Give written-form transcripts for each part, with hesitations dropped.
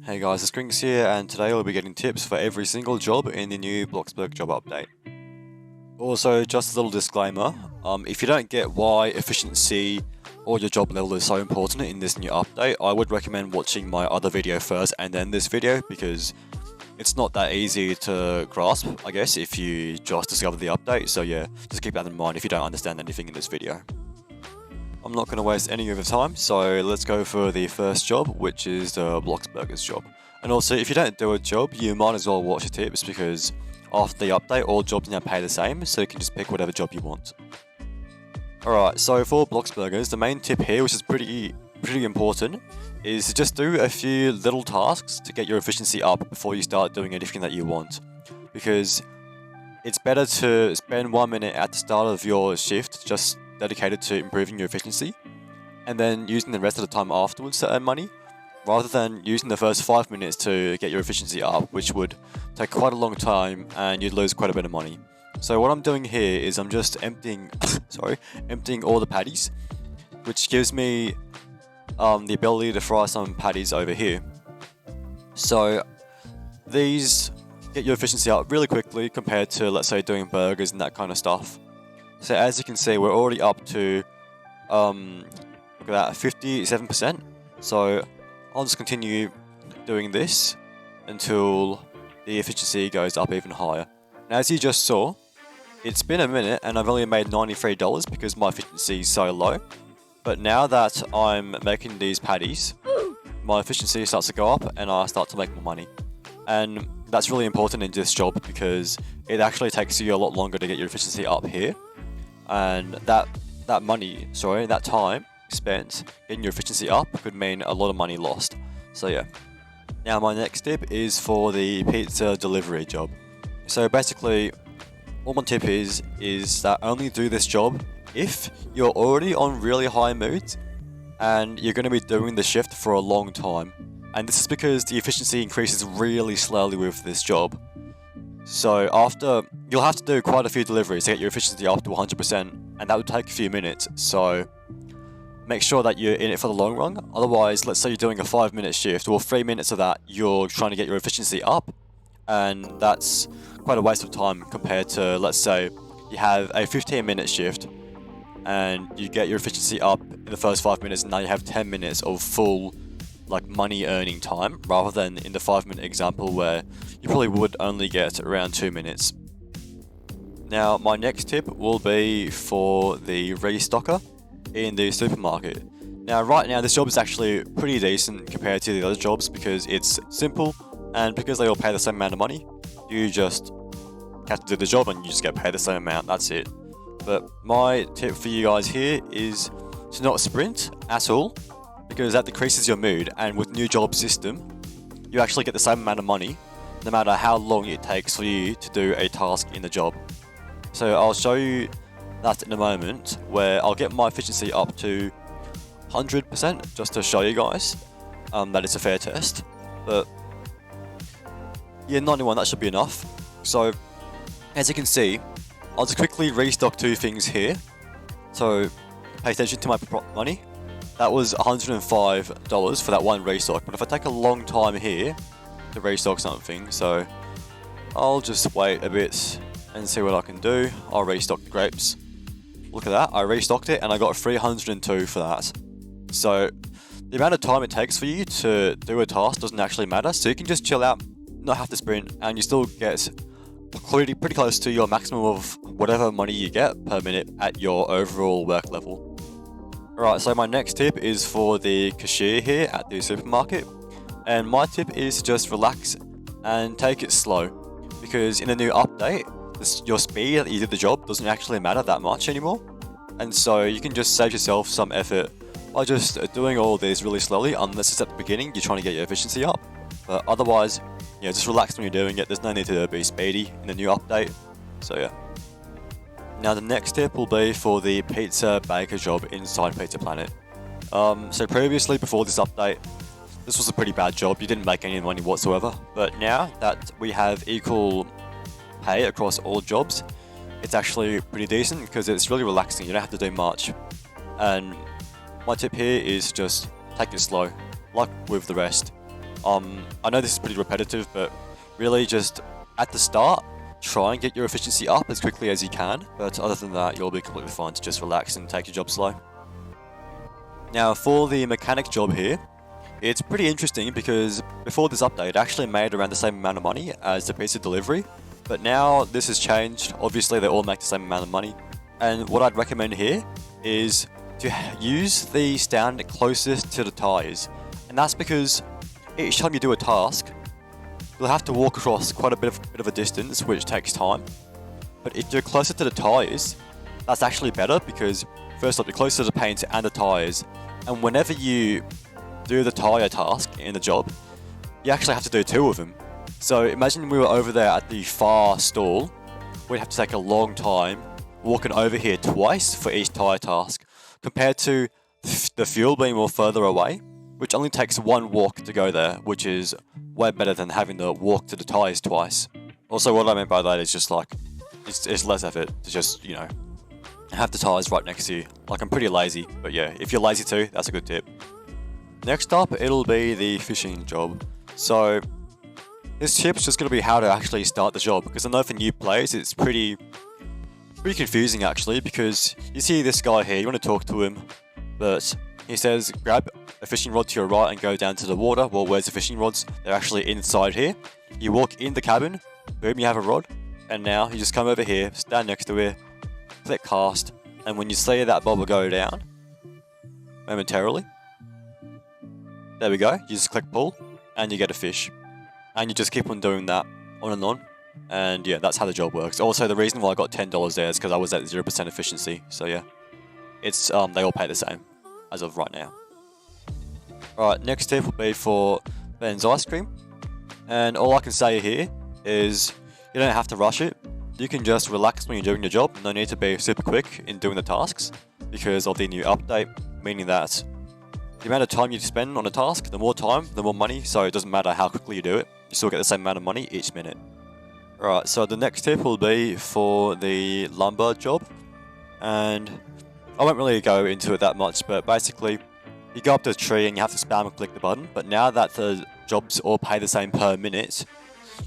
Hey guys, it's Grinks here, and today we'll be getting tips for every single job in the new Bloxburg job update. Also, just a little disclaimer, if you don't get why efficiency or your job level is so important in this new update, I would recommend watching my other video first and then this video, because it's not that easy to grasp, I guess, if you just discover the update. So yeah, just keep that in mind if you don't understand anything in this video. I'm not going to waste any of your time, so let's go for the first job, which is the Bloxburgers job. And also, if you don't do a job, you might as well watch the tips, because after the update, all jobs now pay the same, so you can just pick whatever job you want. Alright, so for Bloxburgers, the main tip here, which is pretty important, is to just do a few little tasks to get your efficiency up before you start doing anything that you want. Because it's better to spend 1 minute at the start of your shift just dedicated to improving your efficiency, and then using the rest of the time afterwards to earn money, rather than using the first 5 minutes to get your efficiency up, which would take quite a long time and you'd lose quite a bit of money. So what I'm doing here is I'm just emptying all the patties, which gives me the ability to fry some patties over here. So these get your efficiency up really quickly compared to, let's say, doing burgers and that kind of stuff. So as you can see, we're already up to, look at that, 57%. So I'll just continue doing this until the efficiency goes up even higher. Now, as you just saw, it's been a minute and I've only made $93 because my efficiency is so low. But now that I'm making these patties, my efficiency starts to go up and I start to make more money. And that's really important in this job because it actually takes you a lot longer to get your efficiency up here. And that time spent getting your efficiency up could mean a lot of money lost. So yeah. Now my next tip is for the pizza delivery job. So basically, all my tip is that only do this job if you're already on really high moods and you're going to be doing the shift for a long time. And this is because the efficiency increases really slowly with this job. So you'll have to do quite a few deliveries to get your efficiency up to 100%, and that would take a few minutes. So make sure that you're in it for the long run. Otherwise, let's say you're doing a 5-minute shift, well, 3 minutes of that you're trying to get your efficiency up, and that's quite a waste of time compared to, let's say, you have a 15-minute shift and you get your efficiency up in the first 5 minutes, and now you have 10 minutes of full money earning time, rather than in the 5-minute example where you probably would only get around 2 minutes. Now my next tip will be for the restocker in the supermarket. Now right now this job is actually pretty decent compared to the other jobs because it's simple, and because they all pay the same amount of money, you just have to do the job and you just get paid the same amount, that's it. But my tip for you guys here is to not sprint at all, because that decreases your mood, and with new job system, you actually get the same amount of money no matter how long it takes for you to do a task in the job. So I'll show you that in a moment, where I'll get my efficiency up to 100% just to show you guys that it's a fair test. But yeah, 91, that should be enough. So as you can see, I'll just quickly restock 2 things here. So pay attention to my money. That was $105 for that one restock, but if I take a long time here to restock something, so I'll just wait a bit and see what I can do. I'll restock the grapes. Look at that, I restocked it and I got 302 for that. So the amount of time it takes for you to do a task doesn't actually matter, so you can just chill out, not have to sprint, and you still get pretty close to your maximum of whatever money you get per minute at your overall work level. Alright, so my next tip is for the cashier here at the supermarket, and my tip is to just relax and take it slow, because in the new update, your speed that you did the job doesn't actually matter that much anymore, and so you can just save yourself some effort by just doing all this really slowly, unless it's at the beginning you're trying to get your efficiency up. But otherwise, yeah, just relax when you're doing it. There's no need to be speedy in the new update, so yeah. Now the next tip will be for the pizza baker job inside Pizza Planet. So previously, before this update, this was a pretty bad job. You didn't make any money whatsoever. But now that we have equal pay across all jobs, it's actually pretty decent because it's really relaxing. You don't have to do much. And my tip here is just take it slow, like with the rest. I know this is pretty repetitive, but really just at the start, try and get your efficiency up as quickly as you can, but other than that, you'll be completely fine to just relax and take your job slow. Now, for the mechanic job here, it's pretty interesting because before this update, it actually made around the same amount of money as the pizza delivery, but now this has changed. Obviously, they all make the same amount of money, and what I'd recommend here is to use the stand closest to the tires, and that's because each time you do a task, you'll have to walk across quite a bit of a distance, which takes time. But if you're closer to the tires, that's actually better because first off, you're closer to the paint and the tires, and whenever you do the tire task in the job, you actually have to do 2 of them. So imagine we were over there at the far stall, we'd have to take a long time walking over here twice for each tire task, compared to the fuel being more further away, which only takes 1 walk to go there, which is way better than having to walk to the tires twice. Also, what I meant by that is just like, it's less effort to just, you know, have the tires right next to you. Like, I'm pretty lazy, but yeah, if you're lazy too, that's a good tip. Next up, it'll be the fishing job. So, this tip's just going to be how to actually start the job, because I know for new players, it's pretty confusing actually, because you see this guy here, you want to talk to him, but he says, grab a fishing rod to your right and go down to the water. Well, where's the fishing rods? They're actually inside here. You walk in the cabin, boom, you have a rod, and now you just come over here, stand next to it, click cast, and when you see that bobber go down, momentarily, there we go, you just click pull, and you get a fish. And you just keep on doing that, on and on, and yeah, that's how the job works. Also, the reason why I got $10 there is because I was at 0% efficiency, so yeah. It's, they all pay the same, as of right now. Alright, next tip will be for Ben's Ice Cream. And all I can say here is, you don't have to rush it. You can just relax when you're doing your job. No need to be super quick in doing the tasks, because of the new update, meaning that the amount of time you spend on a task, the more time, the more money, so it doesn't matter how quickly you do it, you still get the same amount of money each minute. Alright, so the next tip will be for the lumber job, and I won't really go into it that much, but basically, you go up to a tree and you have to spam and click the button, but now that the jobs all pay the same per minute,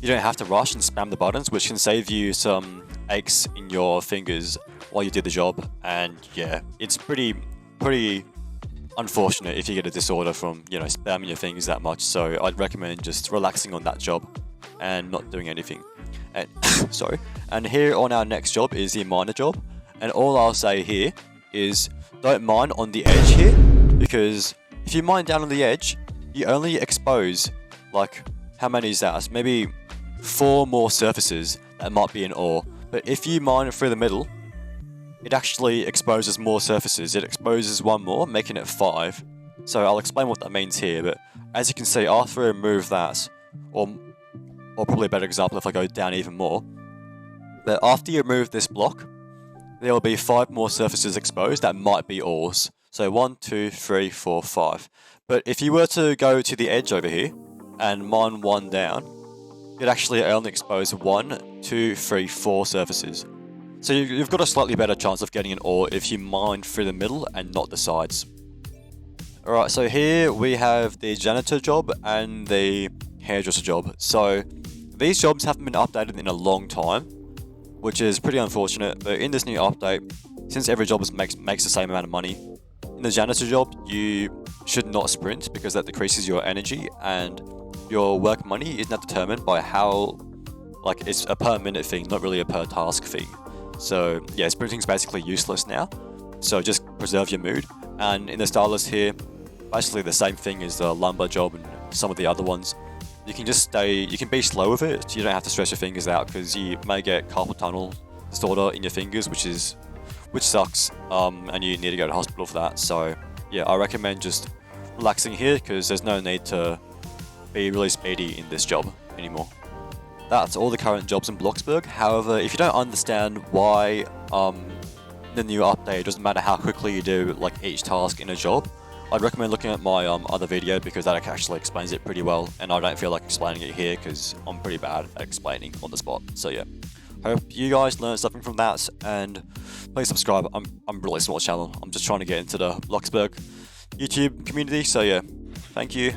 you don't have to rush and spam the buttons, which can save you some aches in your fingers while you do the job, and yeah, it's pretty unfortunate if you get a disorder from, you know, spamming your fingers that much, so I'd recommend just relaxing on that job and not doing anything. And sorry. And here on our next job is the miner job, and all I'll say here is don't mine on the edge here, because if you mine down on the edge, you only expose, like, how many is that? Maybe 4 more surfaces that might be in ore, but if you mine through the middle, it actually exposes more surfaces. It exposes 1 more, making it 5. So I'll explain what that means here, but as you can see, after I remove that, or probably a better example if I go down even more, but after you remove this block, there will be 5 more surfaces exposed that might be ores. So 1, 2, 3, 4, 5. But if you were to go to the edge over here and mine 1 down, you'd actually only expose 1, 2, 3, 4 surfaces. So you've got a slightly better chance of getting an ore if you mine through the middle and not the sides. Alright, so here we have the janitor job and the hairdresser job. So these jobs haven't been updated in a long time, which is pretty unfortunate, but in this new update, since every job makes the same amount of money, in the janitor job, you should not sprint because that decreases your energy, and your work money is not determined by how, like, it's a per minute thing, not really a per task thing. So yeah, sprinting's basically useless now, so just preserve your mood. And in the stylist here, basically the same thing as the lumber job and some of the other ones. You can just you can be slow with it, so you don't have to stress your fingers out, because you may get carpal tunnel disorder in your fingers, which sucks, and you need to go to hospital for that. So yeah, I recommend just relaxing here, because there's no need to be really speedy in this job anymore. That's all the current jobs in Bloxburg. However, if you don't understand why the new update, it doesn't matter how quickly you do like each task in a job, I'd recommend looking at my other video, because that actually explains it pretty well, and I don't feel like explaining it here because I'm pretty bad at explaining on the spot. So yeah, hope you guys learned something from that, and please subscribe. I'm a really small channel. I'm just trying to get into the Bloxburg YouTube community. So yeah, thank you.